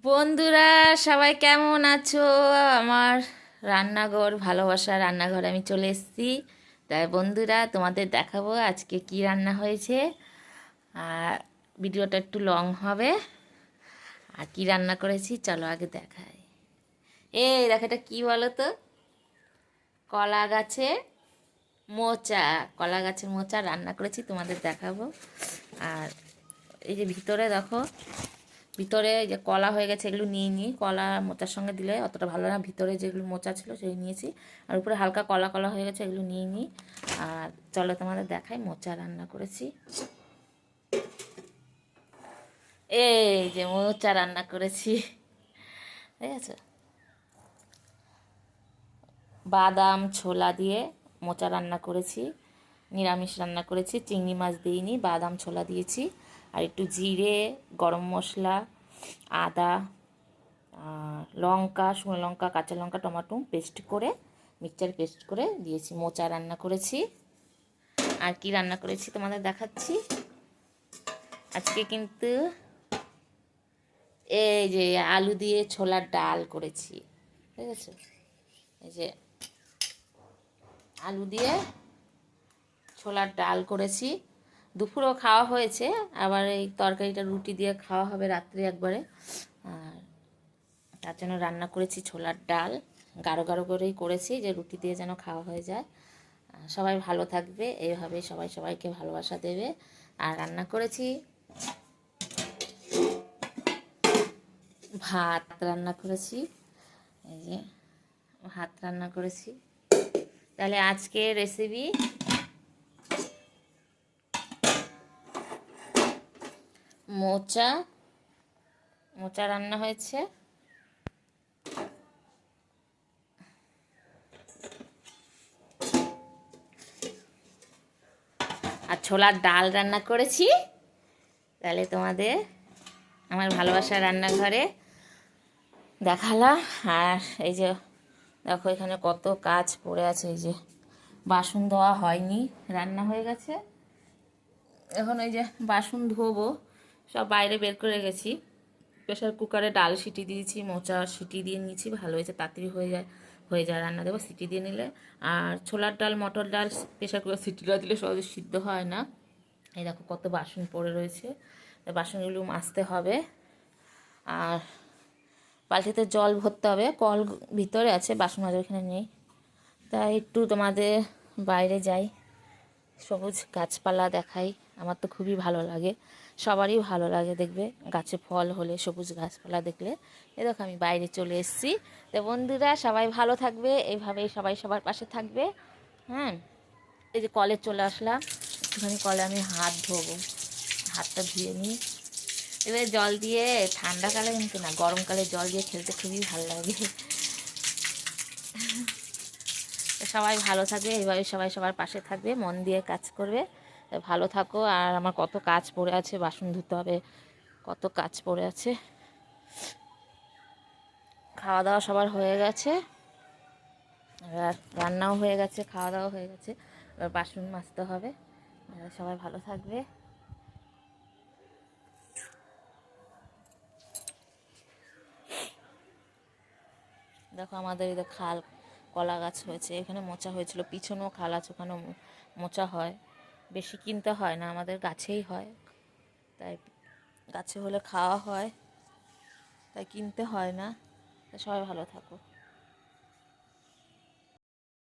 বন্ধুরা, সবাই কেমন আছো? আমার রান্নাঘর, ভালোবাসার রান্নাঘর আমি চলে এসেছি। তাই বন্ধুরা, তোমাদের দেখাবো আজকে কি রান্না হয়েছে। আর ভিডিওটা একটু লং হবে। আর কি রান্না করেছি চলো আগে দেখাই। দেখো, এটা কি বলো তো? কলা গাছে মোচা। কলা গাছের মোচা রান্না করেছি, তোমাদের দেখাবো। আর এই যে ভিতরে দেখো, ভিতরে যে কলা হয়ে গেছে এগুলো নিয়ে নিই। কলা মোচার সঙ্গে দিলে অতটা ভালো না, ভিতরে যেগুলো মোচা ছিল সেই নিয়েছি। আর উপরে হালকা কলা কলা হয়ে গেছে, এগুলো নিয়ে নিই। আর চলো তোমাদের দেখাই মোচা রান্না করেছি। এই যে মোচা রান্না করেছি, ঠিক আছে। বাদাম ছোলা দিয়ে মোচা রান্না করেছি, নিরামিষ রান্না করেছি, চিংড়ি মাছ দিইনি, বাদাম ছোলা দিয়েছি। আর একটু জিরে, গরম মশলা, আদা, লঙ্কা, শুকনো লঙ্কা, কাঁচা লঙ্কা, টমেটো পেস্ট করে, মিক্সচার পেস্ট করে দিয়েছি। মোচা রান্না করেছি। আর কি রান্না করেছি তোমাদের দেখাচ্ছি। আজকে কিন্তু এই যে আলু দিয়ে ছোলার ডাল করেছি, ঠিক আছে। এই যে আলু দিয়ে ছোলার ডাল করেছি। দুপুরেও খাওয়া হয়েছে, আবার এই তরকারিটা রুটি দিয়ে খাওয়া হবে রাত্রে একবারে। আর তার জন্য রান্না করেছি ছোলার ডাল, গাঢ় গাঢ় করেই করেছি, যে রুটি দিয়ে যেন খাওয়া হয়ে যায়। সবাই ভালো থাকবে, এইভাবে সবাই সবাইকে ভালোবাসা দেবে। আর রান্না করেছি ভাত রান্না করেছি, এই যে ভাত রান্না করেছি। তাহলে আজকে রেসিপি মোচা, মোচা রান্না হয়েছে। আর ছোলার ডাল রান্না করেছি। তাহলে তোমাদের আমার ভালোবাসার রান্নাঘরে দেখালাম। আর এই যে দেখো, এখানে কত কাজ পড়ে আছে। এই যে বাসন ধোয়া হয়নি, রান্না হয়ে গেছে। এখন এই যে বাসন ধোবো, সব বাইরে বের করে গেছি। প্রেশার কুকারে ডাল সিটি দিয়েছি, মোচা সিটি দিয়ে নিয়েছি, ভালো হয়েছে, তাড়াতাড়ি হয়ে যায় রান্না দেবো সিটি দিয়ে নিলে। আর ছোলার ডাল, মটর ডাল প্রেশার কুকার সিটিটা দিলে সহজে সিদ্ধ হয় না। এই দেখো কত বাসন পড়ে রয়েছে, বাসনগুলো মাজতে হবে। আর বালতিতে জল ভরতে হবে, কল ভিতরে আছে, বাসন মাজার এখানে নেই। তাই একটু তোমাদের বাইরে যাই, সবুজ গাছপালা দেখাই। আমার তো খুবই ভালো লাগে, সবারই ভালো লাগে দেখবে, গাছে ফল হলে, সবুজ গাছপালা দেখলে। এ দেখো আমি বাইরে চলে এসেছি। তো বন্ধুরা, সবাই ভালো থাকবে, এইভাবেই সবাই সবার পাশে থাকবে। হ্যাঁ, এই যে কলে চলে আসলাম, একটুখানি কলে আমি হাত ধোবো, হাতটা ধুয়ে নিই। এবার জল দিয়ে, ঠান্ডাকালে কিন্তু না, গরমকালে জল দিয়ে খেলতে খুবই ভালো লাগে। সবাই ভালো থাকবে, এইভাবে সবাই সবার পাশে থাকবে, মন দিয়ে কাজ করবে। ভালো থাকো। আর আমার কত কাজ পড়ে আছে, বাসন ধুতে হবে, কত কাজ পড়ে আছে। খাওয়া দাওয়া সবার হয়ে গেছে, এবার রান্নাও হয়ে গেছে, খাওয়া দাওয়া হয়ে গেছে, এবার বাসন মাজতে হবে। সবাই ভালো থাকবে। দেখো আমাদের এই খাল, কলা গাছ হয়েছে, এখানে মোচা হয়েছিল, পিছনেও খাল আছে, ওখানেও মোচা হয়। বেশি কিনতে হয় না, আমাদের গাছেই হয়, তাই গাছে হলে খাওয়া হয়, তাই কিনতে হয় না। তাই সবাই ভালো থাকো।